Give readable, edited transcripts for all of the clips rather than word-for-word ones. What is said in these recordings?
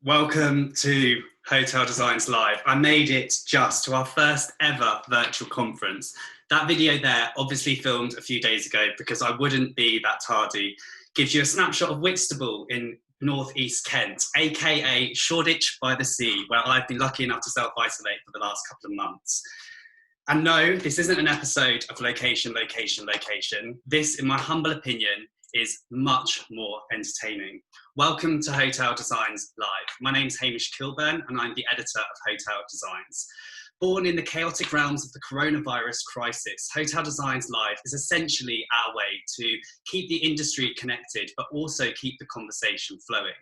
Welcome to Hotel Designs Live. I made it just to our first ever virtual conference. That video there, obviously filmed a few days ago because I wouldn't be that tardy, gives you a snapshot of Whitstable in northeast Kent, aka Shoreditch by the Sea, where I've been lucky enough to self-isolate for the last couple of months. And no, this isn't an episode of location. This, in my humble opinion, is much more entertaining. Welcome to Hotel Designs Live. My name's Hamish Kilburn and I'm the editor of Hotel Designs. Born in the chaotic realms of the coronavirus crisis, Hotel Designs Live is essentially our way to keep the industry connected, but also keep the conversation flowing.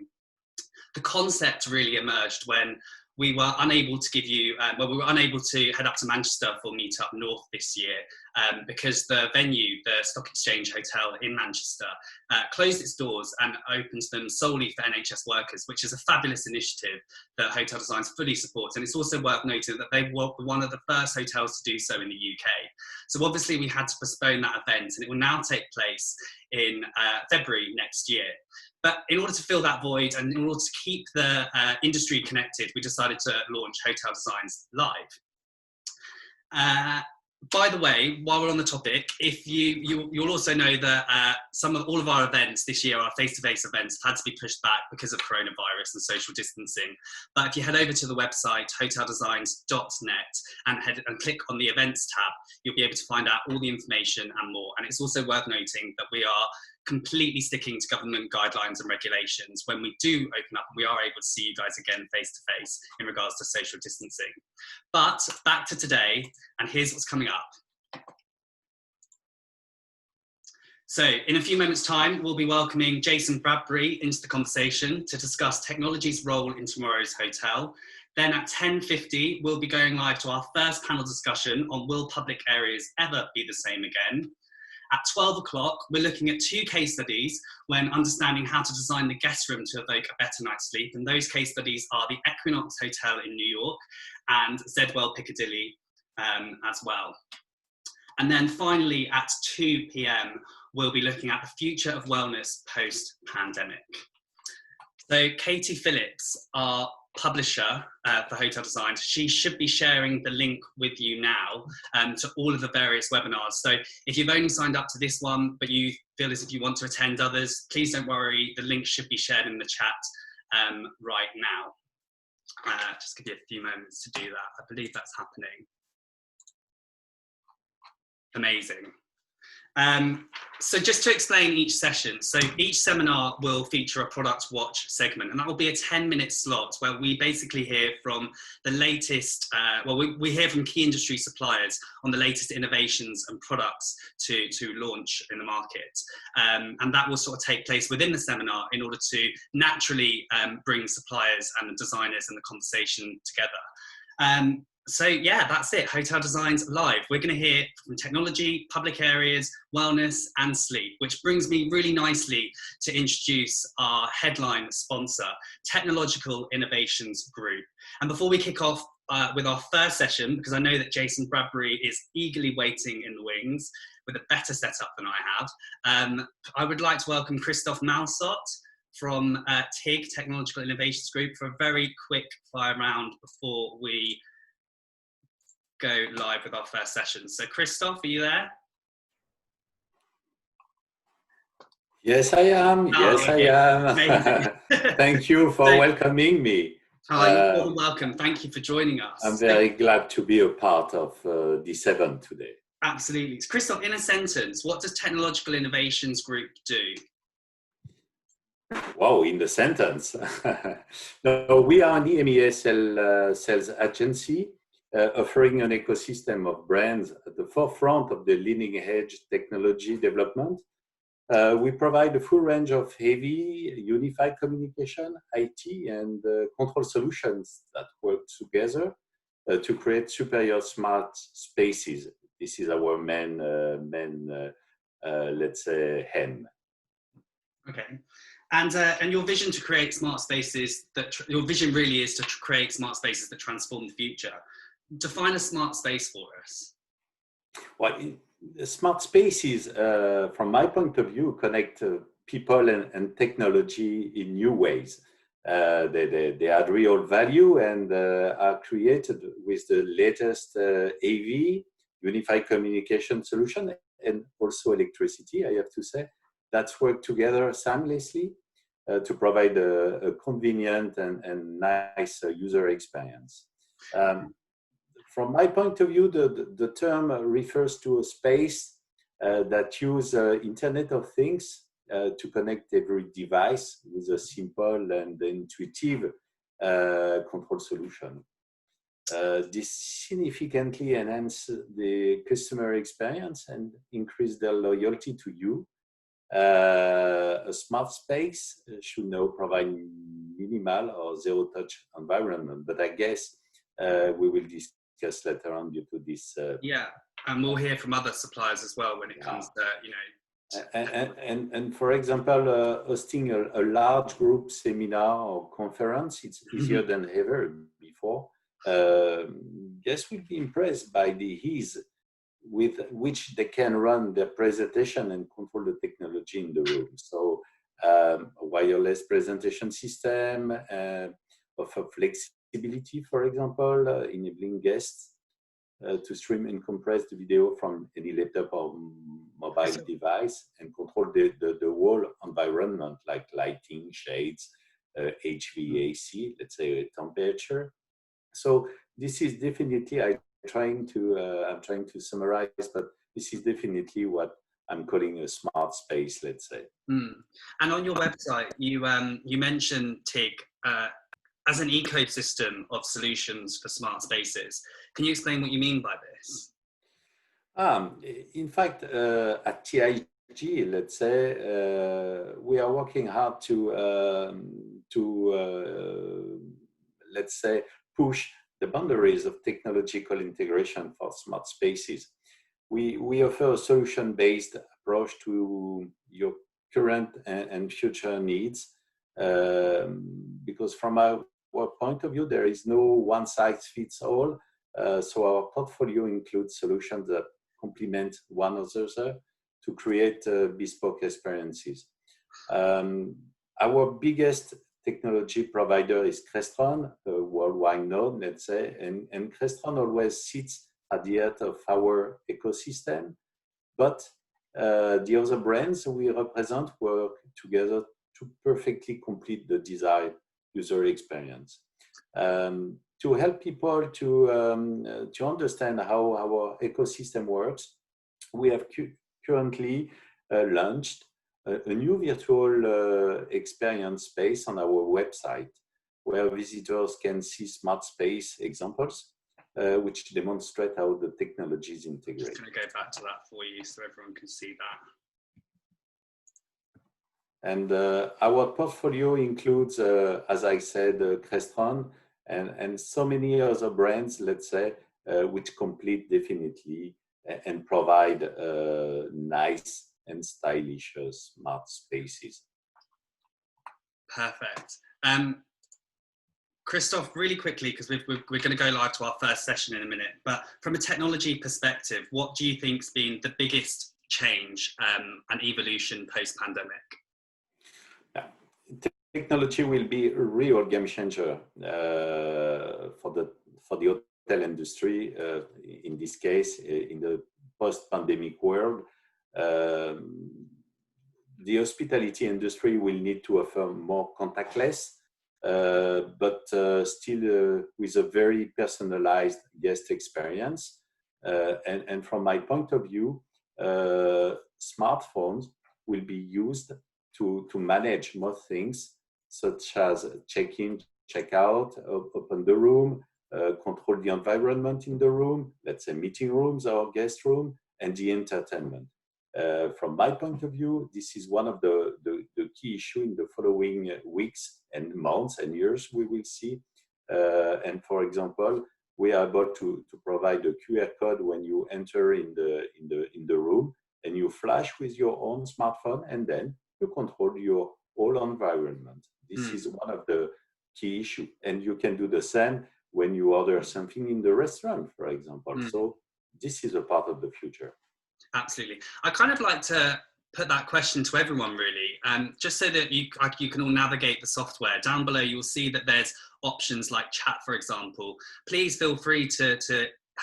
The concept really emerged when we were unable to head up to Manchester for Meet Up North this year because the venue, the Stock Exchange Hotel in Manchester, closed its doors and opened them solely for NHS workers, which is a fabulous initiative that Hotel Designs fully supports. And it's also worth noting that they were one of the first hotels to do so in the UK. So obviously we had to postpone that event, and it will now take place in February next year. But in order to fill that void and in order to keep the industry connected, we decided to launch Hotel Designs Live. By the way, while we're on the topic, if you'll also know that all of our events this year, our face-to-face events, have had to be pushed back because of coronavirus and social distancing. But if you head over to the website hoteldesigns.net and click on the events tab, you'll be able to find out all the information and more. And it's also worth noting that we are completely sticking to government guidelines and regulations when we do open up and we are able to see you guys again face to face in regards to social distancing. But back to today, and here's what's coming up. So in a few moments' time, we'll be welcoming Jason Bradbury into the conversation to discuss technology's role in tomorrow's hotel. Then at 10:50, we'll be going live to our first panel discussion on will public areas ever be the same again? At 12 o'clock, we're looking at two case studies when understanding how to design the guest room to evoke a better night's sleep. And those case studies are the Equinox Hotel in New York and Zedwell Piccadilly as well. And then finally at 2 p.m, we'll be looking at the future of wellness post-pandemic. So Katie Phillips, our publisher for Hotel Designs, she should be sharing the link with you now to all of the various webinars. So if you've only signed up to this one, but you feel as if you want to attend others, please don't worry, the link should be shared in the chat right now. Just give you a few moments to do that. I believe that's happening. Amazing. So just to explain each session, so each seminar will feature a product watch segment, and that will be a 10-minute slot where we basically hear from the latest, we hear from key industry suppliers on the latest innovations and products to launch in the market. And that will sort of take place within the seminar in order to naturally bring suppliers and designers and the conversation together. So yeah, that's it, Hotel Designs Live. We're going to hear from technology, public areas, wellness and sleep, which brings me really nicely to introduce our headline sponsor, Technological Innovations Group. And before we kick off with our first session, because I know that Jason Bradbury is eagerly waiting in the wings with a better setup than I have, I would like to welcome Christophe Malsot from TIG, Technological Innovations Group, for a very quick fire round before we go live with our first session. So Christophe, are you there? Yes, I am. Yes, okay. I am. Thank you for welcoming me. You're more than welcome. Thank you for joining us. I'm very glad to be a part of this event today. Absolutely. Christophe, in a sentence, what does Technological Innovations Group do? Wow, in the sentence. No, we are an EMEA sales agency offering an ecosystem of brands at the forefront of the leading edge technology development. We provide a full range of heavy, unified communication, IT, and control solutions that work together to create superior smart spaces. This is our main let's say, aim. Okay. And your vision to create smart spaces, your vision really is to create smart spaces that transform the future. Define a smart space for us. Well, smart spaces, from my point of view, connect people and technology in new ways. They add real value and are created with the latest AV, unified communication solution, and also electricity, I have to say, that's work together seamlessly to provide a convenient and nice user experience. From my point of view, the term refers to a space that use Internet of Things to connect every device with a simple and intuitive control solution. This significantly enhances the customer experience and increase their loyalty to you. A smart space should now provide minimal or zero-touch environment, but I guess we will discuss later on due to this. Yeah, and we'll hear from other suppliers as well when it comes to, you know. And for example, hosting a large group seminar or conference, it's easier than ever before. Guests will be impressed by the ease with which they can run their presentation and control the technology in the room. So a wireless presentation system, offer flexibility, for example, enabling guests to stream and compress the video from any laptop or mobile device and control the whole environment like lighting, shades, HVAC, let's say temperature. So this is definitely, I'm trying to summarize, but this is definitely what I'm calling a smart space, let's say. And on your website, you mentioned TIG as an ecosystem of solutions for smart spaces. Can you explain what you mean by this? In fact, at TIG, let's say, we are working hard to let's say, push the boundaries of technological integration for smart spaces. We offer a solution-based approach to your current and future needs, because from our point of view, there is no one-size-fits-all. So our portfolio includes solutions that complement one another to create bespoke experiences. Our biggest technology provider is Crestron, worldwide known, let's say, and Crestron always sits at the heart of our ecosystem, but the other brands we represent work together to perfectly complete the desired user experience. To help people to understand how our ecosystem works, we have currently launched a new virtual experience space on our website, where visitors can see smart space examples, which demonstrate how the technology is integrated. I'm just going to go back to that for you so everyone can see that. And our portfolio includes, as I said, Crestron and so many other brands, let's say, which complete definitely and provide nice and stylish smart spaces. Perfect. Christophe, really quickly, because we're going to go live to our first session in a minute, but from a technology perspective, what do you think's been the biggest change and evolution post-pandemic? Yeah. Technology will be a real game changer for the hotel industry, in this case, in the post-pandemic world. The hospitality industry will need to offer more contactless, but still with a very personalized guest experience. And from my point of view, smartphones will be used to manage more things, such as check-in, check-out, open the room, control the environment in the room, let's say meeting rooms or guest room, and the entertainment. From my point of view, this is one of the key issues in the following weeks and months and years we will see. And for example, we are able to provide a QR code when you enter in the room, and you flash with your own smartphone, and then you control your whole environment. This is one of the key issues, and you can do the same when you order something in the restaurant, for example. So this is a part of the future. Absolutely. I kind of like to put that question to everyone, really, just so that you can all navigate the software. Down below, you'll see that there's options like chat, for example. Please feel free to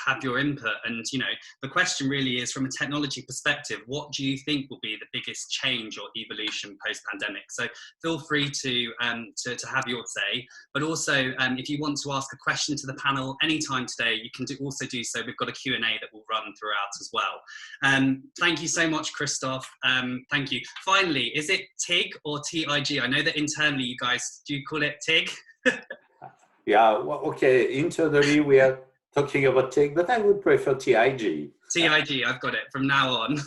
have your input. And, you know, the question really is, from a technology perspective, what do you think will be the biggest change or evolution post-pandemic? So feel free to have your say. But also, if you want to ask a question to the panel anytime today, you can also do so. We've got a Q&A that will run throughout as well. Thank you so much, Christoph. Thank you. Finally, is it TIG or TIG? I know that internally you guys, do you call it TIG? Yeah, well, okay, internally we are talking about TIG, but I would prefer TIG. TIG, I've got it from now on.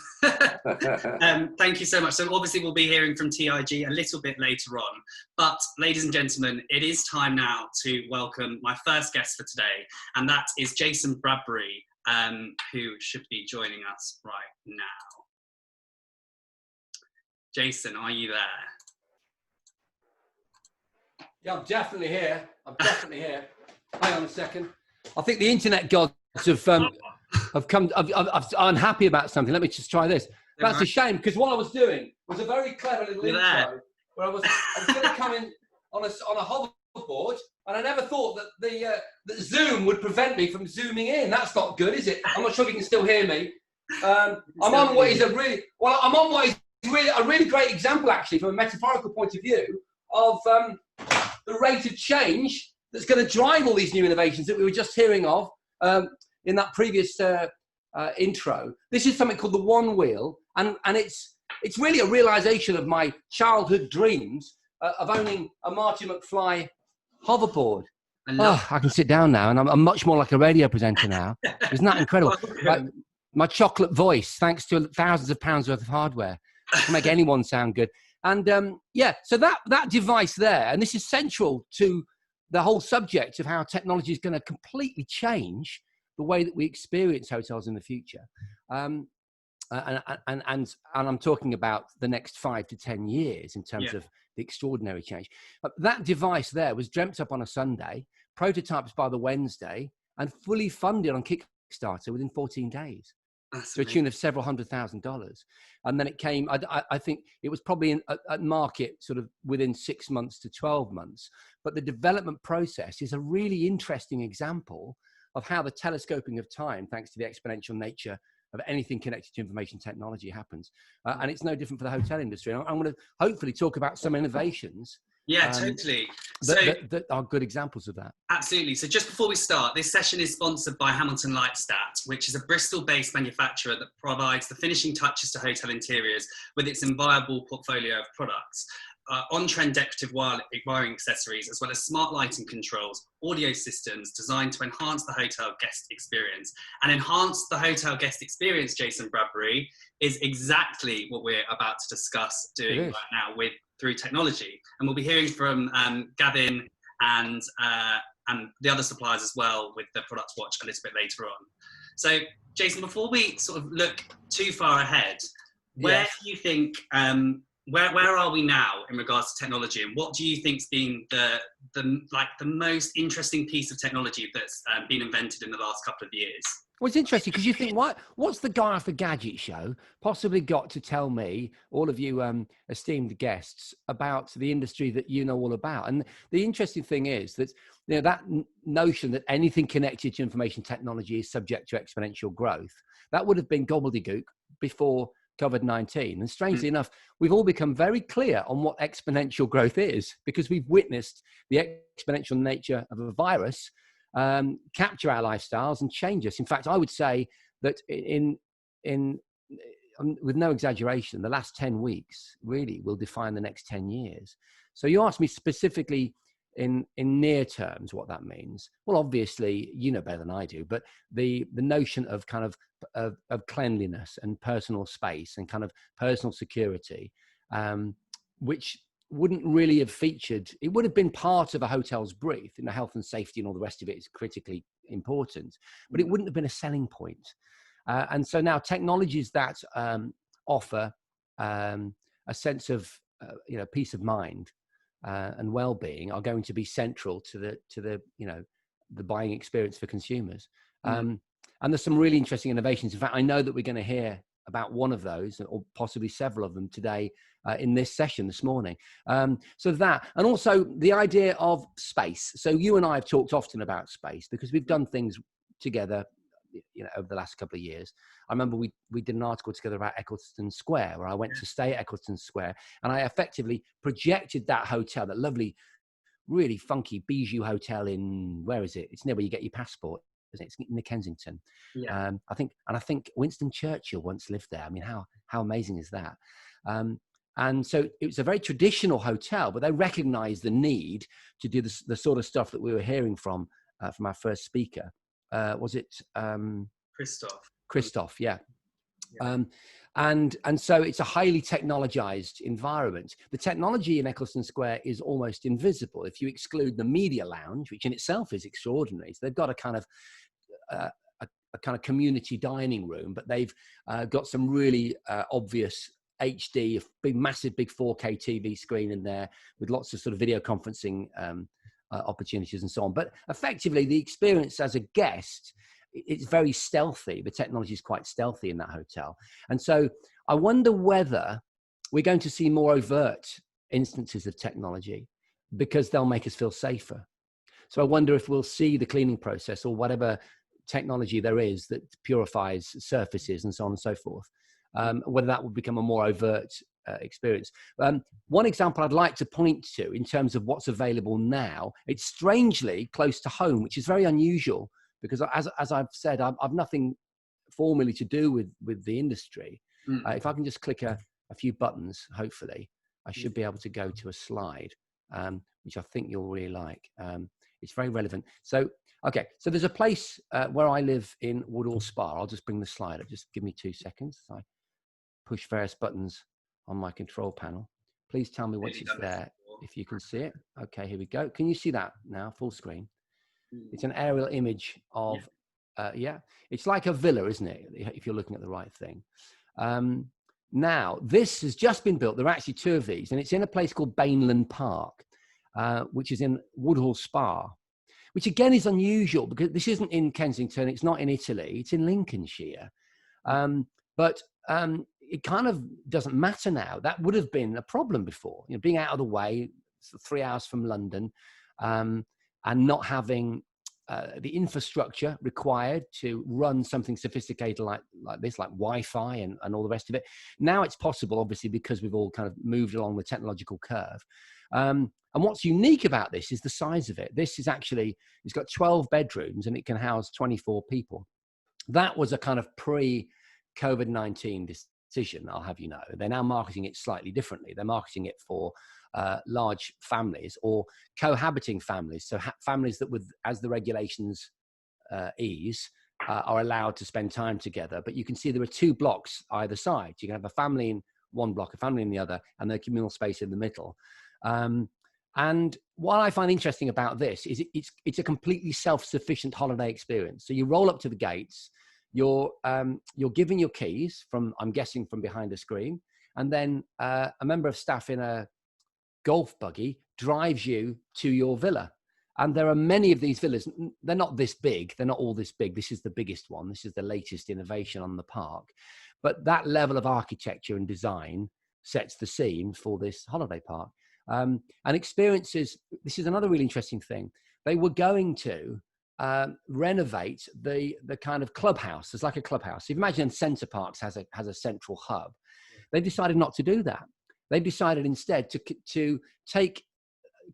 Thank you so much. So obviously we'll be hearing from TIG a little bit later on. But ladies and gentlemen, it is time now to welcome my first guest for today, and that is Jason Bradbury, who should be joining us right now. Jason, are you there? Yeah, I'm definitely here. I'm definitely here. Hang on a second. I think the internet gods have come. I'm happy about something. Let me just try this. That's a shame, because what I was doing was a very clever little intro where I was going to come in on a hoverboard, and I never thought that that Zoom would prevent me from zooming in. That's not good, is it? I'm not sure if you can still hear me. I'm on what is a really great example, actually, from a metaphorical point of view, of the rate of change that's going to drive all these new innovations that we were just hearing of in that previous intro. This is something called the One Wheel, and it's really a realization of my childhood dreams of owning a Marty McFly hoverboard. I can sit down now, and I'm much more like a radio presenter now. Isn't that incredible? My chocolate voice, thanks to thousands of pounds worth of hardware, can make anyone sound good. And yeah, so that device there, and this is central to the whole subject of how technology is going to completely change the way that we experience hotels in the future. And I'm talking about the next 5 to 10 years in terms of the extraordinary change. That device there was dreamt up on a Sunday, prototyped by the Wednesday, and fully funded on Kickstarter within 14 days. To a tune of several $100,000. And then it came, I think it was probably at market sort of within 6 months to 12 months. But the development process is a really interesting example of how the telescoping of time, thanks to the exponential nature of anything connected to information technology, happens. And it's no different for the hotel industry. And I'm going to hopefully talk about some innovations. Yeah, totally. That are good examples of that. Absolutely. So just before we start, this session is sponsored by Hamilton Lightstat, which is a Bristol-based manufacturer that provides the finishing touches to hotel interiors with its inviolable portfolio of products. On-trend decorative wiring accessories, as well as smart lighting controls, audio systems designed to enhance the hotel guest experience. And enhance the hotel guest experience, Jason Bradbury, is exactly what we're about to discuss doing right now through technology. And we'll be hearing from Gavin and the other suppliers as well with the product watch a little bit later on. So, Jason, before we sort of look too far ahead, where do you think, where are we now in regards to technology, and what do you think's been the most interesting piece of technology that's been invented in the last couple of years? Well, it's interesting because you think, what's the guy off the Gadget Show possibly got to tell me, all of you esteemed guests, about the industry that you know all about? And the interesting thing is that, you know, that notion that anything connected to information technology is subject to exponential growth, that would have been gobbledygook before COVID-19. And strangely enough, we've all become very clear on what exponential growth is, because we've witnessed the exponential nature of a virus capture our lifestyles and change us. In fact, I would say that with no exaggeration, the last 10 weeks really will define the next 10 years. So you asked me specifically in near terms what that means. Well, obviously, you know better than I do, but the notion of kind of cleanliness and personal space and kind of personal security, which wouldn't really have featured. It would have been part of a hotel's brief. You know, health and safety and all the rest of it is critically important, but it wouldn't have been a selling point. And so now technologies that offer a sense of peace of mind and well-being are going to be central to the buying experience for consumers. And there's some really interesting innovations. In fact, I know that we're going to hear about one of those, or possibly several of them today in this session this morning. So that, and also the idea of space. So you and I have talked often about space because we've done things together, you know, over the last couple of years. I remember we did an article together about Eccleston Square, where I went to stay at Eccleston Square, and I effectively projected that hotel, that lovely, really funky bijou hotel in, where is it? It's near where you get your passport, isn't it? It's near Kensington. Yeah. I think Winston Churchill once lived there. I mean, how amazing is that? And so it was a very traditional hotel, but they recognized the need to do the sort of stuff that we were hearing from our first speaker. Was it Christoph? Yeah. And so it's a highly technologized environment. The technology in Eccleston Square is almost invisible if you exclude the media lounge, which in itself is extraordinary. So they've got a kind of community dining room, but they've got some really obvious HD, massive big 4K TV screen in there with lots of sort of video conferencing opportunities and so on. But effectively, the experience as a guest, it's very stealthy. The technology is quite stealthy in that hotel. And so I wonder whether we're going to see more overt instances of technology because they'll make us feel safer. So I wonder if we'll see the cleaning process or whatever technology there is that purifies surfaces and so on and so forth, whether that will become a more overt experience. One example I'd like to point to in terms of what's available now, it's strangely close to home, which is very unusual because as I've said, I've nothing formally to do with the industry. If I can just click a few buttons, hopefully, I should be able to go to a slide, which I think you'll really like. It's very relevant. So, okay, so there's a place where I live in Woodhall Spa. I'll just bring the slide up. Just give me 2 seconds. So I push various buttons on my control panel. Please tell me once it's there, if you can see it. Okay, here we go. Can you see that now, full screen? It's an aerial image of, it's like a villa, isn't it? If you're looking at the right thing. Now, this has just been built. There are actually 2 of these, and it's in a place called Bainland Park, which is in Woodhall Spa, which again is unusual because this isn't in Kensington. It's not in Italy. It's in Lincolnshire. But it kind of doesn't matter now. That would have been a problem before, you know, being out of the way, 3 hours from London, and not having the infrastructure required to run something sophisticated like this, like Wi-Fi and all the rest of it. Now it's possible, obviously, because we've all kind of moved along the technological curve. And what's unique about this is the size of it. This is actually, it's got 12 bedrooms and it can house 24 people. That was a kind of pre-COVID-19 decision, I'll have you know. They're now marketing it slightly differently. They're marketing it for large families or cohabiting families. So families that would, as the regulations ease, are allowed to spend time together. But you can see there are 2 blocks either side. You can have a family in one block, a family in the other, and the communal space in the middle. And what I find interesting about this is it's a completely self-sufficient holiday experience. So you roll up to the gates, you're given your keys from, I'm guessing, from behind a screen, and then a member of staff in a golf buggy drives you to your villa. And there are many of these villas. They're not this big. They're not all this big. This is the biggest one. This is the latest innovation on the park. But that level of architecture and design sets the scene for this holiday park. And experiences, this is another really interesting thing. They were going to renovate the kind of clubhouse. It's like a clubhouse. If you imagine Centre Parks has a central hub. They decided not to do that. They decided instead to take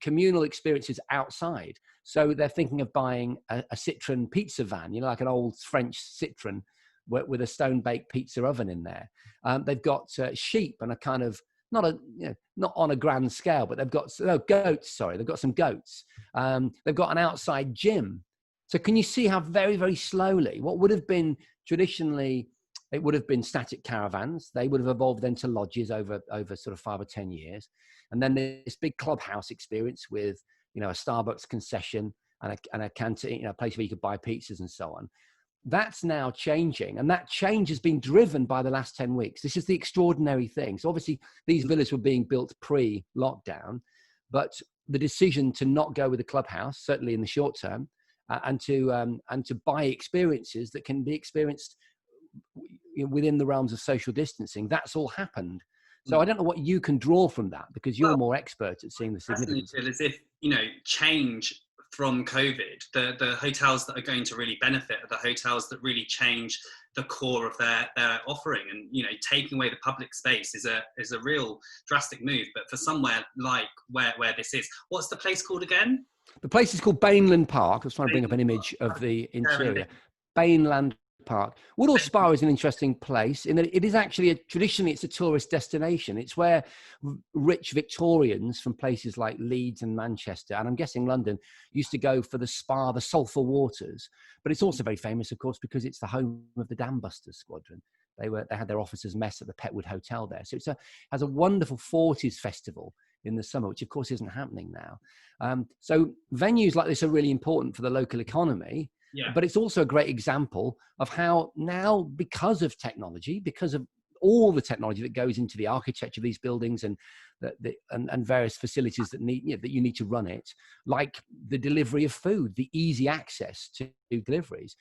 communal experiences outside. So they're thinking of buying a Citroen pizza van, you know, like an old French Citroen with a stone-baked pizza oven in there. They've got sheep and a kind of, not on a grand scale, but they've got goats. Sorry, they've got some goats. They've got an outside gym. So can you see how very, very slowly, what would have been traditionally, it would have been static caravans. They would have evolved then to lodges over sort of 5 or 10 years. And then this big clubhouse experience with, you know, a Starbucks concession and a canteen, you know, a place where you could buy pizzas and so on. That's now changing. And that change has been driven by the last 10 weeks. This is the extraordinary thing. So obviously these villas were being built pre-lockdown, but the decision to not go with the clubhouse, certainly in the short term, and to buy experiences that can be experienced within the realms of social distancing, that's all happened. So I don't know what you can draw from that, because you're more expert at seeing the significance. Feel as if, change from COVID, the hotels that are going to really benefit are the hotels that really change the core of their offering. And taking away the public space is a real drastic move. But for somewhere like where this is, what's the place called again? The place is called Bainland Park. I was trying to bring up an image of the interior. Bainland Park. Woodhall Spa is an interesting place in that it is actually traditionally it's a tourist destination. It's where rich Victorians from places like Leeds and Manchester, and I'm guessing London, used to go for the spa, the sulphur waters. But it's also very famous, of course, because it's the home of the Dam Busters Squadron. They had their officers' mess at the Petwood Hotel there. So has a wonderful 40s festival in the summer, which of course isn't happening now. So venues like this are really important for the local economy. Yeah. But it's also a great example of how now, because of technology, because of all the technology that goes into the architecture of these buildings and various facilities that you need to run it, like the delivery of food, the easy access to deliveries,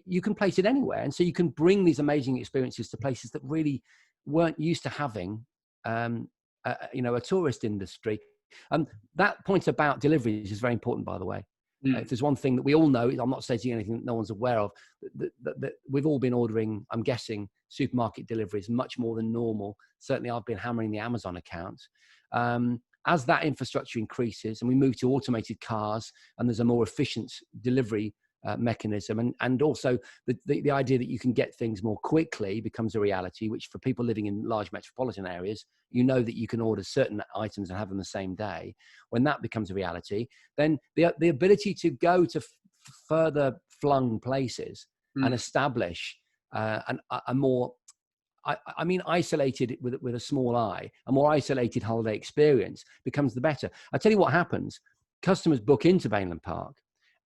you can place it anywhere. And so you can bring these amazing experiences to places that really weren't used to having, a tourist industry. That point about deliveries is very important, by the way. If there's one thing that we all know, I'm not stating anything that no one's aware of, that we've all been ordering, I'm guessing, supermarket deliveries much more than normal. Certainly I've been hammering the Amazon account. As that infrastructure increases and we move to automated cars and there's a more efficient delivery mechanism, and also the idea that you can get things more quickly becomes a reality, which for people living in large metropolitan areas, that you can order certain items and have them the same day. When that becomes a reality, then the ability to go to further flung places and establish a more, isolated with a small I, a more isolated holiday experience becomes the better. I tell you what happens. Customers book into Bainland Park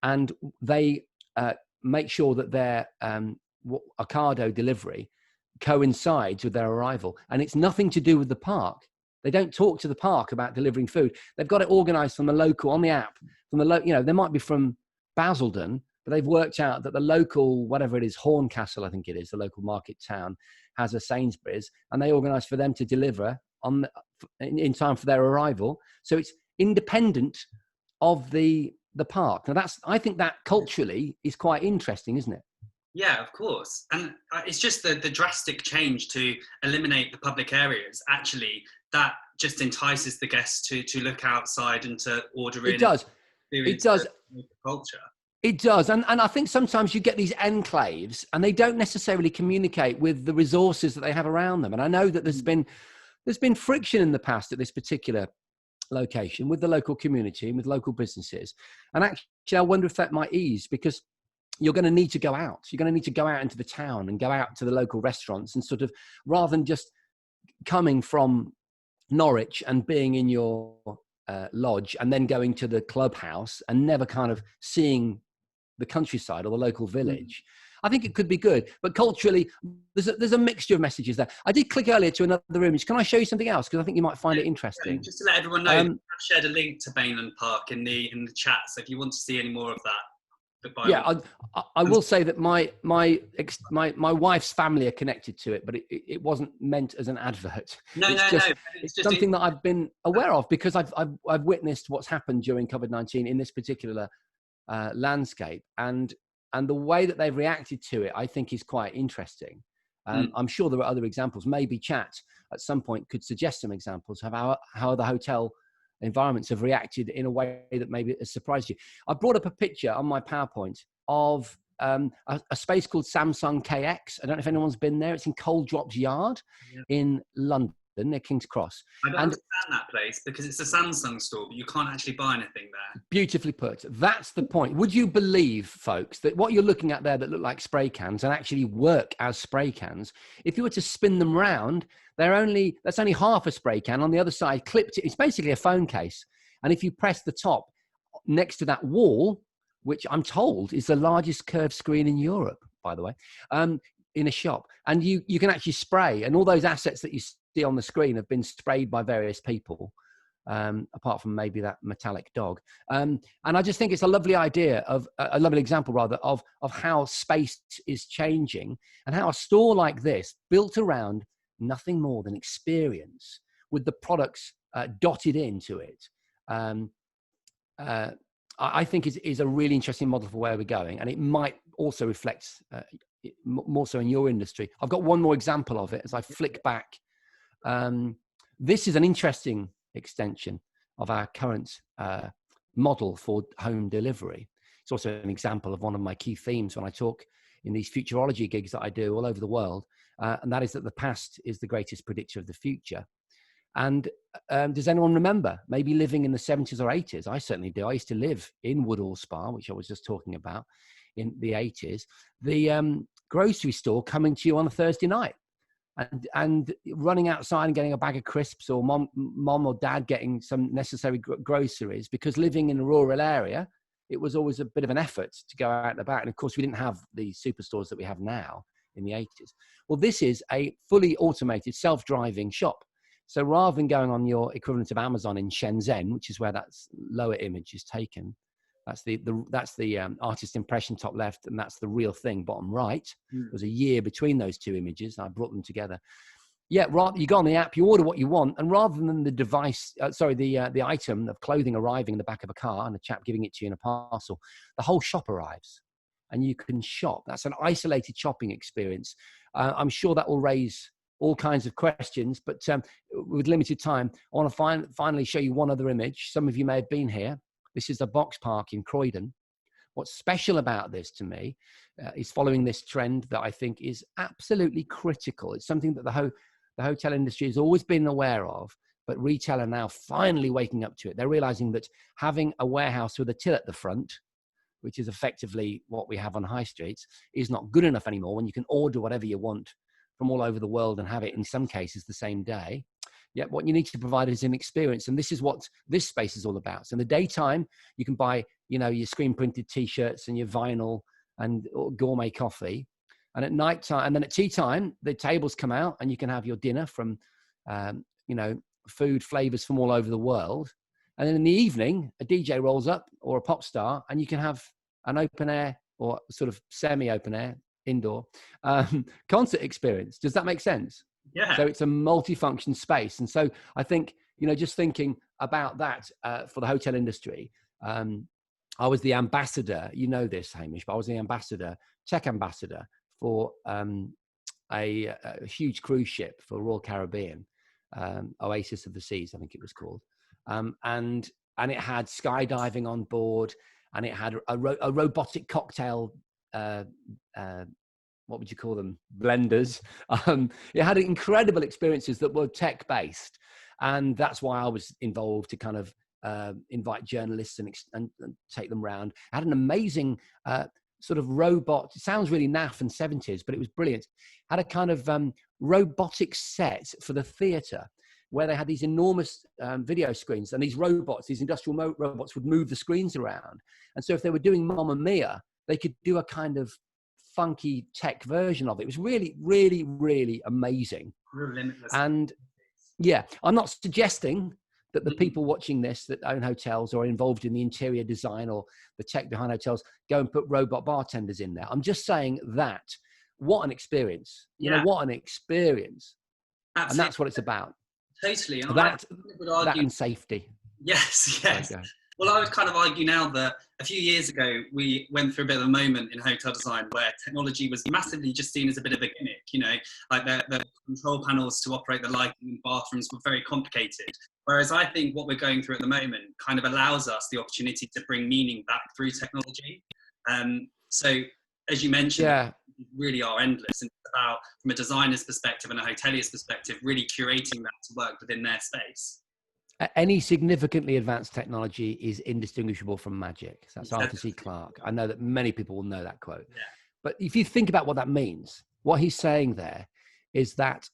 and they make sure that their Ocado delivery coincides with their arrival. And it's nothing to do with the park. They don't talk to the park about delivering food. They've got it organized from the local, on the app, they might be from Basildon, but they've worked out that the local, whatever it is, Horncastle, I think it is, the local market town, has a Sainsbury's, and they organize for them to deliver in time for their arrival. So it's independent of the park. Now I think that culturally is quite interesting, isn't it? Yeah, of course. And it's just the drastic change to eliminate the public areas. Actually, that just entices the guests to look outside and to order in. It does. Culture. It does. And I think sometimes you get these enclaves and they don't necessarily communicate with the resources that they have around them. And I know that there's been friction in the past at this particular location with the local community and with local businesses. And actually, I wonder if that might ease, because you're going to need to go out. You're going to need to go out into the town and go out to the local restaurants and sort of, rather than just coming from Norwich and being in your lodge and then going to the clubhouse and never kind of seeing the countryside or the local village. I think it could be good, but culturally, there's a mixture of messages there. I did click earlier to another image. Can I show you something else? Because I think you might find it interesting. Just to let everyone know, I've shared a link to Bainland Park in the chat. So if you want to see any more of that. Yeah, I will say that my wife's family are connected to it, but it wasn't meant as an advert. It's just something that I've been aware of because I've witnessed what's happened during COVID-19 in this particular landscape, and the way that they've reacted to it, I think, is quite interesting. I'm sure there are other examples. Maybe chat at some point could suggest some examples of how the hotel environments have reacted in a way that maybe has surprised you. I brought up a picture on my PowerPoint of a space called Samsung KX. I don't know if anyone's been there. It's in Coal Drops Yard in London, near King's Cross. I don't understand that place because it's a Samsung store, but you can't actually buy anything there. Beautifully put. That's the point. Would you believe, folks, that what you're looking at there that look like spray cans and actually work as spray cans, if you were to spin them round, that's only half a spray can. On the other side, clipped, it's basically a phone case. And if you press the top next to that wall, which I'm told is the largest curved screen in Europe, by the way, in a shop, and you can actually spray, and all those assets that you see on the screen have been sprayed by various people apart from maybe that metallic dog. And I just think it's a lovely idea of a lovely example rather of how space is changing, and how a store like this, built around nothing more than experience, with the products dotted into it, I think is a really interesting model for where we're going. And it might also reflect more so in your industry. I've got one more example of it as I flick back. This is an interesting extension of our current model for home delivery. It's also an example of one of my key themes when I talk in these futurology gigs that I do all over the world. And that is that the past is the greatest predictor of the future. And does anyone remember maybe living in the 70s or 80s? I certainly do. I used to live in Woodall Spa, which I was just talking about, in the 80s. The grocery store coming to you on a Thursday night, and running outside and getting a bag of crisps, or mom or dad getting some necessary groceries, because living in a rural area, it was always a bit of an effort to go out and about. And of course, we didn't have the superstores that we have now in the 80s. Well, this is a fully automated self-driving shop. So rather than going on your equivalent of Amazon in Shenzhen, which is where that lower image is taken, that's the artist impression top left, and that's the real thing bottom right. There's a year between those two images, and I brought them together. Yeah, rather, you go on the app, you order what you want, and rather than the device, the item of clothing arriving in the back of a car and a chap giving it to you in a parcel, the whole shop arrives, and you can shop. That's an isolated shopping experience. I'm sure that will raise all kinds of questions, but with limited time, I want to finally show you one other image. Some of you may have been here. This is the Box Park in Croydon. What's special about this to me is following this trend that I think is absolutely critical. It's something that the hotel industry has always been aware of, but retail are now finally waking up to it. They're realizing that having a warehouse with a till at the front, which is effectively what we have on high streets, is not good enough anymore when you can order whatever you want from all over the world and have it in some cases the same day. Yet what you need to provide is an experience. And this is what this space is all about. So in the daytime, you can buy, your screen printed t-shirts and your vinyl and gourmet coffee. And at night time, and then at tea time, the tables come out and you can have your dinner from, food flavors from all over the world. And then in the evening, a DJ rolls up, or a pop star, and you can have an open air, or sort of semi-open air, indoor concert experience. Does that make sense? Yeah. So it's a multifunction space. And so I think, just thinking about that for the hotel industry, I was the ambassador, this, Hamish, but I was the tech ambassador for a huge cruise ship for Royal Caribbean, Oasis of the Seas, I think it was called. And it had skydiving on board, and it had a robotic cocktail what would you call them? Blenders. It had incredible experiences that were tech-based. And that's why I was involved to kind of invite journalists and take them around. I had an amazing sort of robot. It sounds really naff and 70s, but it was brilliant. Had a kind of robotic set for the theatre, where they had these enormous video screens, and these robots, these industrial robots, would move the screens around. And so if they were doing Mamma Mia, they could do a kind of funky tech version of it. It was really, really, really amazing. Limitless. And yeah, I'm not suggesting that the people watching this that own hotels or are involved in the interior design or the tech behind hotels go and put robot bartenders in there. I'm just saying that what an experience. What an experience. Absolutely. And that's what it's about. Totally. And that and safety. Yes. Well, I would kind of argue now that a few years ago, we went through a bit of a moment in hotel design where technology was massively just seen as a bit of a gimmick, like the control panels to operate the lighting in bathrooms were very complicated. Whereas I think what we're going through at the moment kind of allows us the opportunity to bring meaning back through technology. So as you mentioned, really are endless. And it's about, from a designer's perspective and a hotelier's perspective, really curating that to work within their space. Any significantly advanced technology is indistinguishable from magic. That's Arthur C. Clarke. I know that many people will know that quote. Yeah. But if you think about what that means, what he's saying there is that,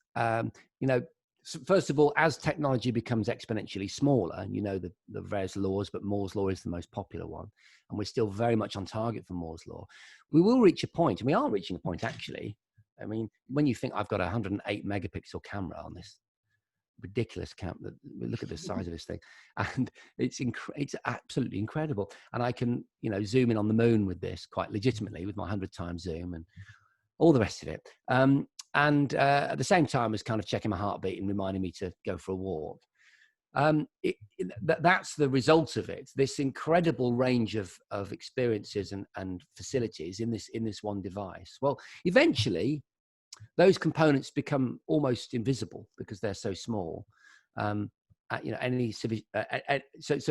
first of all, as technology becomes exponentially smaller, the various laws, but Moore's law is the most popular one, and we're still very much on target for Moore's law, we will reach a point, and we are reaching a point actually. I mean, when you think I've got a 108 megapixel camera on this ridiculous camp. That look at the size of this thing, and it's absolutely incredible. And I can, you know, zoom in on the moon with this quite legitimately with my 100 times zoom and all the rest of it. And at the same time, I was kind of checking my heartbeat and reminding me to go for a walk. That's the result of it. This incredible range of experiences and facilities in this one device. Well, eventually, those components become almost invisible because they're so small. You know, so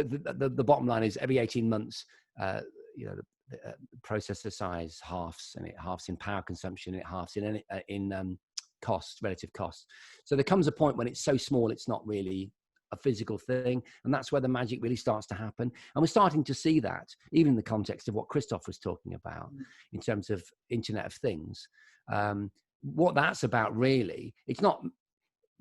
the bottom line is every 18 months, you know, the processor size halves, and it halves in power consumption, it halves in cost, relative cost. So there comes a point when it's so small, it's not really a physical thing, and that's where the magic really starts to happen. And we're starting to see that even in the context of what Christoph was talking about in terms of Internet of Things. What that's about really, it's not,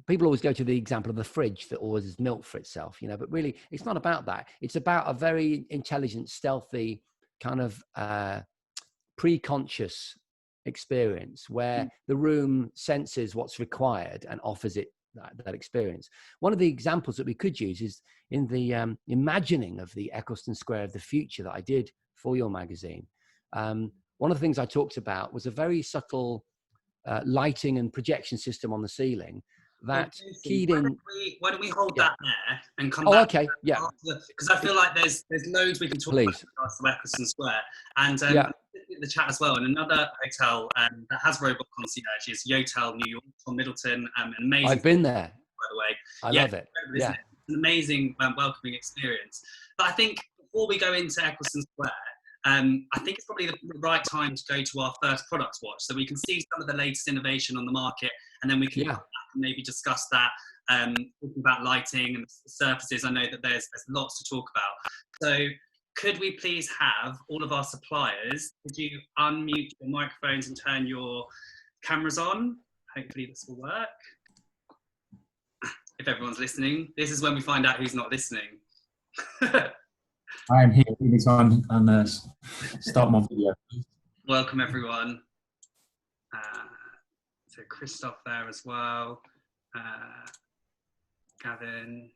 people always go to the example of the fridge that always is milk for itself, you know, but really it's not about that. It's about a very intelligent, stealthy kind of pre-conscious experience where the room senses what's required and offers it that experience. One of the examples that we could use is in the imagining of the Eccleston Square of the future that I did for your magazine. One of the things I talked about was a very subtle lighting and projection system on the ceiling that keyed in. Why don't we hold that there and come back? Oh, okay, yeah. Because I feel like there's loads we can talk about with regards to Eccleston Square. And the chat as well. And another hotel that has robot concierge is Yotel New York on Middleton. Amazing. I've been there. By the way. I love it. Yeah. It's an amazing welcoming experience. But I think before we go into Eccleston Square, I think it's probably the right time to go to our first product watch so we can see some of the latest innovation on the market, and then we can come back and maybe discuss that, talking about lighting and surfaces. I know that there's lots to talk about. So could we please have all of our suppliers, could you unmute your microphones and turn your cameras on? Hopefully this will work. If everyone's listening, this is when we find out who's not listening. I am here. Anytime and start my video. Welcome everyone. So Christoph there as well. Gavin.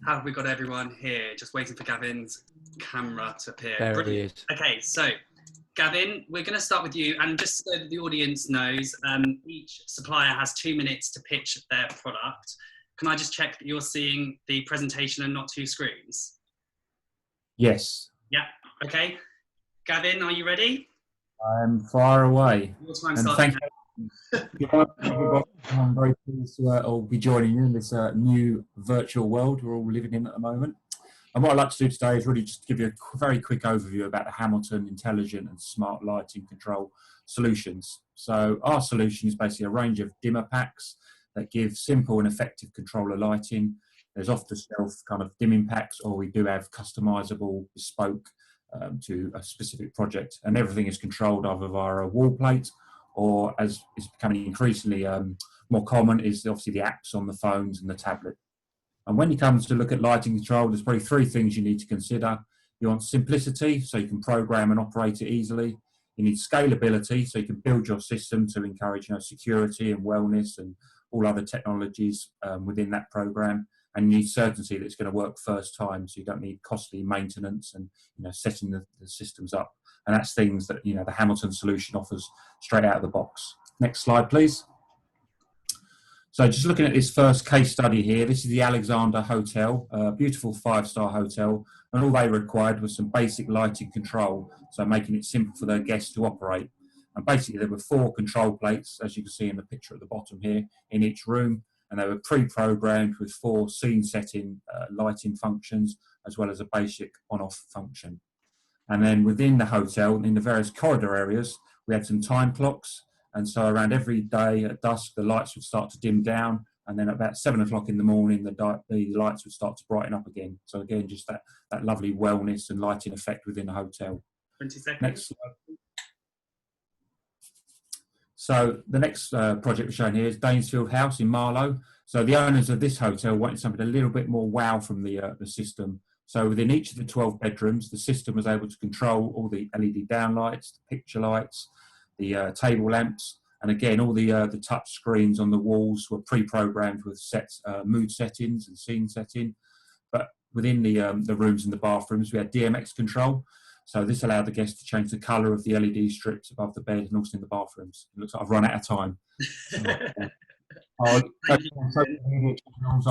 How have we got everyone here? Just waiting for Gavin's camera to appear. There he is. Okay, so Gavin, we're going to start with you, and just so that the audience knows, each supplier has 2 minutes to pitch their product. Can I just check that you're seeing the presentation and not two screens? Yes. Yeah, okay. Gavin, are you ready? I'm far away. Your time and starting. I'm very pleased to all be joining you in this new virtual world we're all living in at the moment. And what I'd like to do today is really just give you a very quick overview about the Hamilton Intelligent and Smart Lighting Control Solutions. So our solution is basically a range of dimmer packs that give simple and effective controller lighting. There's off-the-shelf kind of dimming packs, or we do have customizable, bespoke to a specific project. And everything is controlled either via a wall plate, or as is becoming increasingly more common, is obviously the apps on the phones and the tablet. And when you come to look at lighting control, there's probably three things you need to consider. You want simplicity, so you can program and operate it easily. You need scalability, so you can build your system to encourage, you know, security and wellness and all other technologies within that program. And you need certainty that it's going to work first time, so you don't need costly maintenance and, you know, setting the systems up. And that's things that, you know, the Hamilton solution offers straight out of the box. Next slide, please. So just looking at this first case study here, this is the Alexander Hotel, a beautiful 5-star hotel, and all they required was some basic lighting control, so making it simple for their guests to operate. And basically there were 4 control plates, as you can see in the picture at the bottom here, in each room, and they were pre-programmed with 4 scene setting lighting functions, as well as a basic on-off function. And then within the hotel, in the various corridor areas, we had some time clocks. And so around every day at dusk, the lights would start to dim down. And then at about 7 o'clock in the morning, the lights would start to brighten up again. So again, just that lovely wellness and lighting effect within the hotel. 20 seconds. Next slide. So the next project we're showing here is Danesfield House in Marlow. So the owners of this hotel wanted something a little bit more wow from the system. So within each of the 12 bedrooms, the system was able to control all the LED downlights, the picture lights, the table lamps, And again, all the touch screens on the walls were pre-programmed with mood settings and scene setting. But within the rooms and the bathrooms, we had DMX control. So this allowed the guests to change the colour of the LED strips above the bed and also in the bathrooms. It looks like I've run out of time. I'll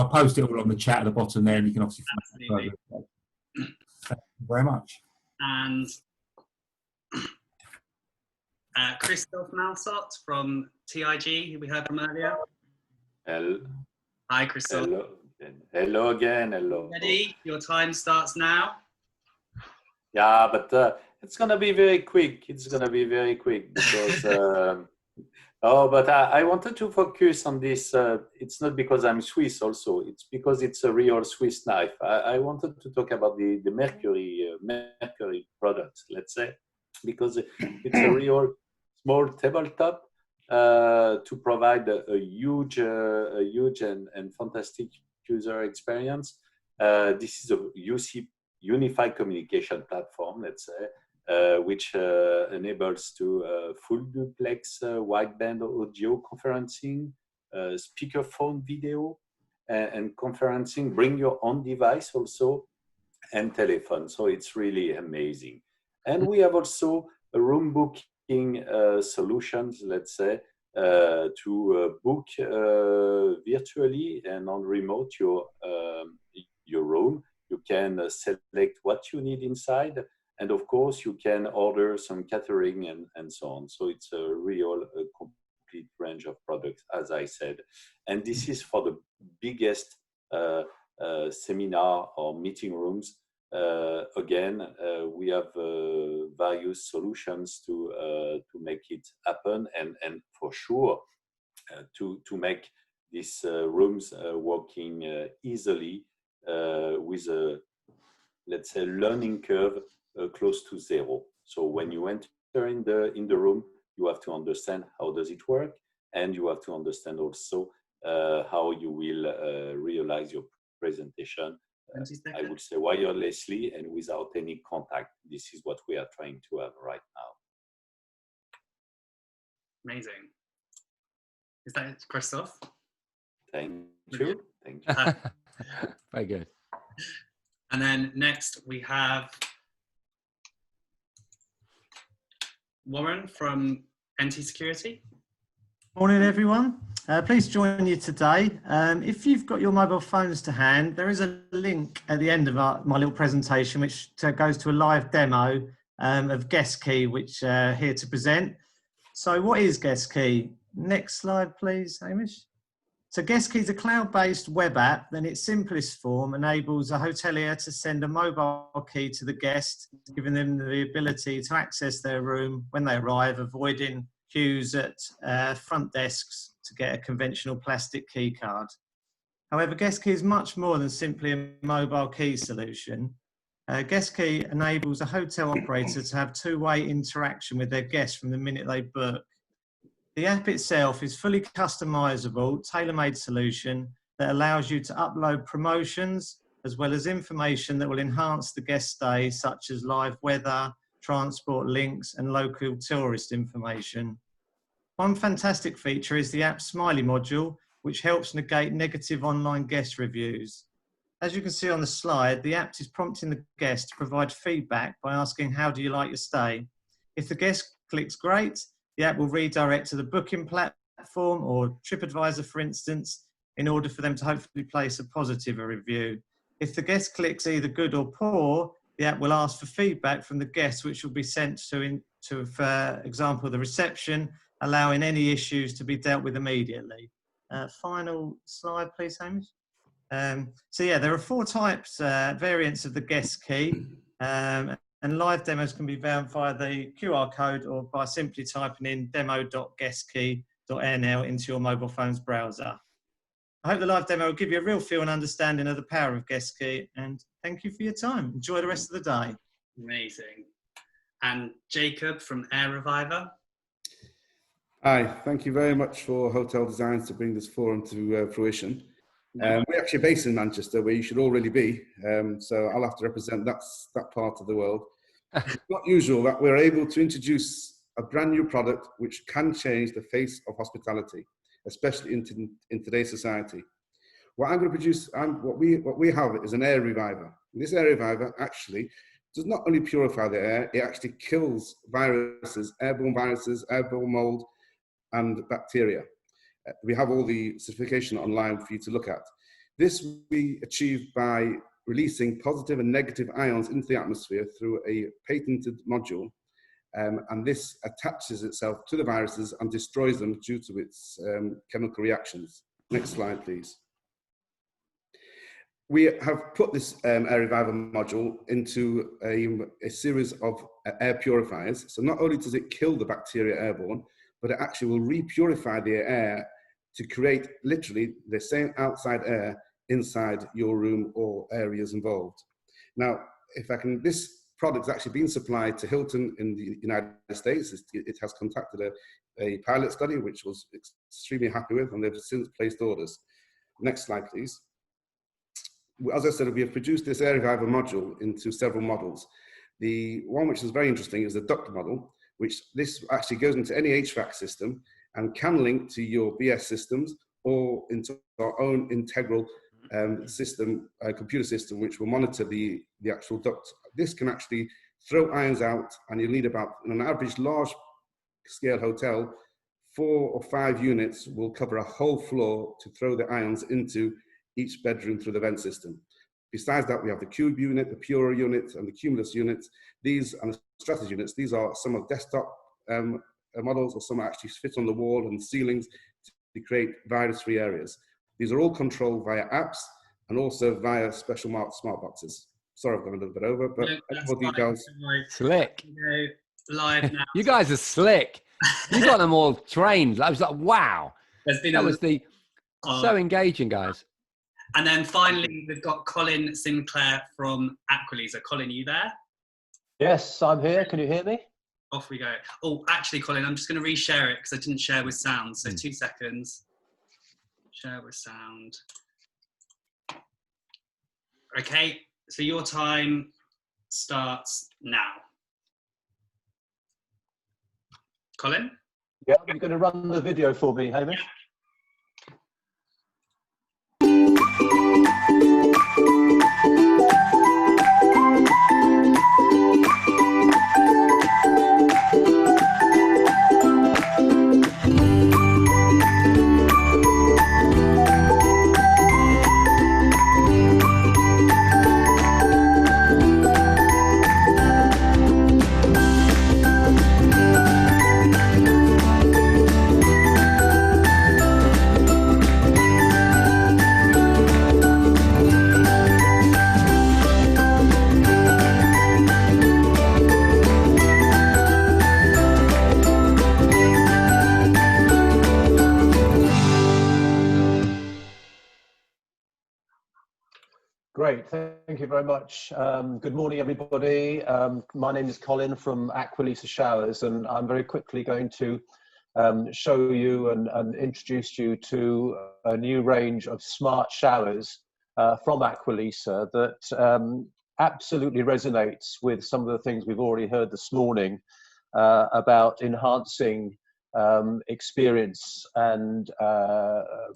post it all on the chat at the bottom there, and you can obviously find it further. Thank you very much. And Christophe Malsot from TIG, who we heard from earlier. Hello. Hi, Christophe. Hello. Hello again. Hello. Ready? Your time starts now. Yeah, but it's gonna be very quick. It's gonna be very quick because. But I wanted to focus on this. It's not because I'm Swiss also. It's because it's a real Swiss knife. I wanted to talk about the Mercury products, let's say, because it's a real small tabletop to provide a huge and fantastic user experience. This is a unified communication platform, let's say. Which enables to full duplex wideband audio conferencing, speakerphone video, and conferencing. Bring your own device also, and telephone. So it's really amazing. And we have also a room booking solutions, let's say, to book virtually and on remote your room. You can select what you need inside. And of course, you can order some catering and so on. So it's a real complete range of products, as I said. And this is for the biggest seminar or meeting rooms. Again, we have various solutions to make it happen, and for sure to make these rooms working easily with a, let's say, learning curve close to zero. So when you enter in the room, you have to understand how does it work, and you have to understand also how you will realize your presentation. I would say wirelessly and without any contact. This is what we are trying to have right now. Amazing. Is that it, Christophe? Thank you. Thank you. Very good. And then next we have Warren from NT Security. Morning, everyone. Please join you today. If you've got your mobile phones to hand, there is a link at the end of my little presentation, which goes to a live demo of Guest Key, which here to present. So what is Guest Key? Next slide, please, Hamish. So Guest Key is a cloud-based web app that in its simplest form enables a hotelier to send a mobile key to the guest, giving them the ability to access their room when they arrive, avoiding queues at front desks to get a conventional plastic key card. However, Guest Key is much more than simply a mobile key solution. Guest Key enables a hotel operator to have two-way interaction with their guests from the minute they book. The app itself is fully customizable, tailor-made solution that allows you to upload promotions as well as information that will enhance the guest stay, such as live weather, transport links, and local tourist information. One fantastic feature is the app's Smiley module, which helps negate negative online guest reviews. As you can see on the slide, the app is prompting the guest to provide feedback by asking, how do you like your stay? If the guest clicks great, the app will redirect to the booking platform or TripAdvisor, for instance, in order for them to hopefully place a positive review. If the guest clicks either good or poor, the app will ask for feedback from the guest, which will be sent to, for example, the reception, allowing any issues to be dealt with immediately. Final slide, please, Hamish. So yeah, there are 4 types, variants of the Guest Key. And live demos can be found via the QR code or by simply typing in demo.guestkey.nl into your mobile phone's browser. I hope the live demo will give you a real feel and understanding of the power of Guest Key, and thank you for your time. Enjoy the rest of the day. Amazing. And Jacob from Air Reviver. Hi, thank you very much for Hotel Designs to bring this forum to fruition. We're actually based in Manchester, where you should already be, so I'll have to represent that part of the world. It's not usual that we're able to introduce a brand new product which can change the face of hospitality, especially in today's society. What I'm going to produce, what we have is an air reviver. This air reviver actually does not only purify the air, it actually kills viruses, airborne mold, and bacteria. We have all the certification online for you to look at. This we achieve by releasing positive and negative ions into the atmosphere through a patented module. And this attaches itself to the viruses and destroys them due to its chemical reactions. Next slide, please. We have put this air reviver module into a series of air purifiers. So not only does it kill the bacteria airborne, but it actually will re-purify the air to create literally the same outside air inside your room or areas involved. Now, this product has actually been supplied to Hilton in the United States. It has contacted a pilot study, which was extremely happy with, and they've since placed orders. Next slide, please. As I said, we have produced this air reviver module into several models. The one which is very interesting is the duct model, which this actually goes into any HVAC system and can link to your BS systems or into our own integral system, computer system, which will monitor the actual duct. This can actually throw ions out, and you'll need about, in an average large scale hotel, 4 or 5 units will cover a whole floor to throw the ions into each bedroom through the vent system. Besides that, we have the Cube unit, the Pura unit, and the Cumulus units. These and the Strategy units, these are some of desktop models, or some actually fit on the wall and ceilings to create virus-free areas. These are all controlled via apps and also via special smart boxes. Sorry, I've gone a little bit over, but more details. Slick. Live now. You guys are slick. You got them all trained. I was like, wow. That was so engaging, guys. And then finally, we've got Colin Sinclair from Aqualisa. Colin, you there? Yes, I'm here. Can you hear me? Off we go. Oh, actually, Colin, I'm just going to reshare it because I didn't share with sound. So 2 seconds. Share with sound. Okay, so your time starts now. Colin? Yeah, you're going to run the video for me, Hamish? Great, thank you very much. Good morning, everybody. My name is Colin from Aqualisa Showers, and I'm very quickly going to show you and introduce you to a new range of smart showers from Aqualisa that absolutely resonates with some of the things we've already heard this morning about enhancing experience and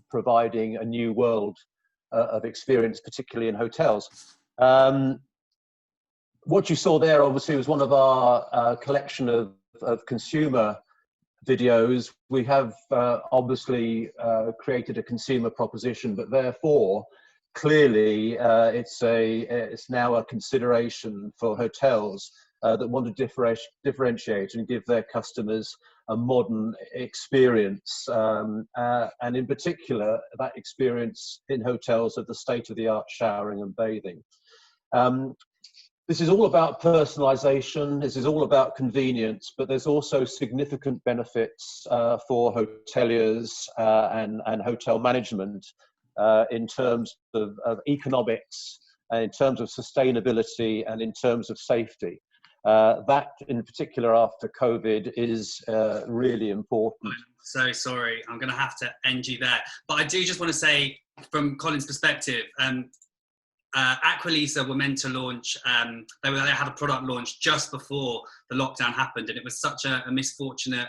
providing a new world of experience, particularly in hotels. What you saw there obviously was one of our collection of consumer videos. We have obviously created a consumer proposition, but therefore clearly it's now a consideration for hotels that want to differentiate and give their customers a modern experience, and in particular that experience in hotels of the state-of-the-art showering and bathing. This is all about personalization, this is all about convenience, but there's also significant benefits for hoteliers and hotel management in terms of economics, in terms of sustainability, and in terms of safety. That in particular after COVID is really important. I'm so sorry, I'm going to have to end you there. But I do just want to say, from Colin's perspective, Aqualisa were meant to launch, they had a product launch just before the lockdown happened, and it was such a misfortunate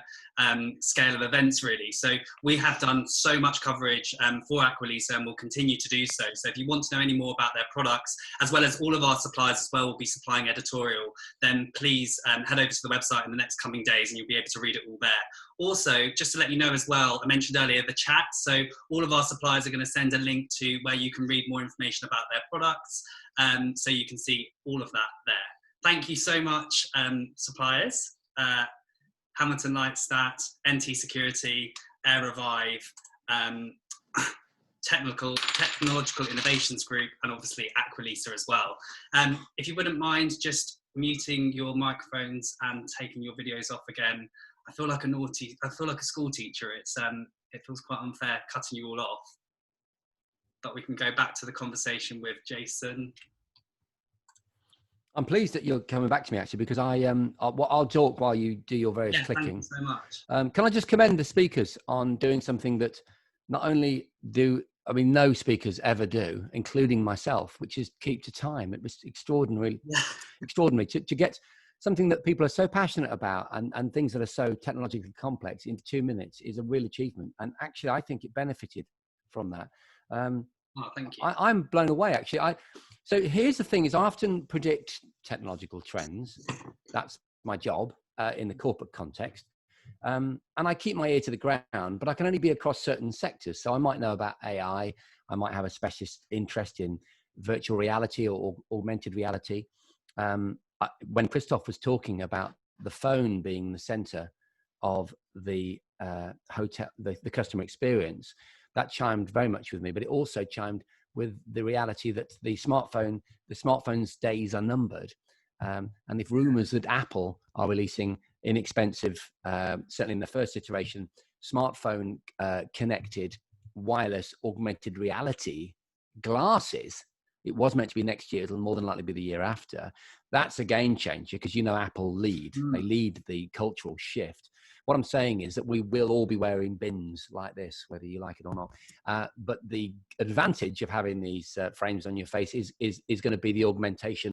scale of events, really. So we have done so much coverage for Aqualisa, and will continue to do so. So if you want to know any more about their products, as well as all of our suppliers as well will be supplying editorial, then please head over to the website in the next coming days, and you'll be able to read it all there. Also, just to let you know as well, I mentioned earlier the chat. So all of our suppliers are going to send a link to where you can read more information about their products. So you can see all of that there. Thank you so much, suppliers. Hamilton Lightstat, NT Security, Air Revive, Technological Innovations Group, and obviously Aqualisa as well. If you wouldn't mind just muting your microphones and taking your videos off again. I feel like a school teacher. It feels quite unfair cutting you all off. But we can go back to the conversation with Jason. I'm pleased that you're coming back to me, actually, because I'll talk while you do your various clicking. Thank you so much. Can I just commend the speakers on doing something that not only no speakers ever do, including myself, which is keep to time. It was extraordinary to get something that people are so passionate about and things that are so technologically complex into 2 minutes is a real achievement. And actually, I think it benefited from that. Thank you. I'm blown away, actually. So here's the thing: is I often predict technological trends. That's my job in the corporate context, and I keep my ear to the ground. But I can only be across certain sectors. So I might know about AI. I might have a specialist interest in virtual reality or augmented reality. When Christoph was talking about the phone being the center of the hotel, the customer experience, that chimed very much with me, but it also chimed with the reality that the smartphone's days are numbered. And if rumors that Apple are releasing inexpensive, certainly in the first iteration, smartphone connected wireless augmented reality glasses, it was meant to be next year, it'll more than likely be the year after. That's a game changer because, Apple they lead the cultural shift. What I'm saying is that we will all be wearing bins like this, whether you like it or not. But the advantage of having these frames on your face is going to be the augmentation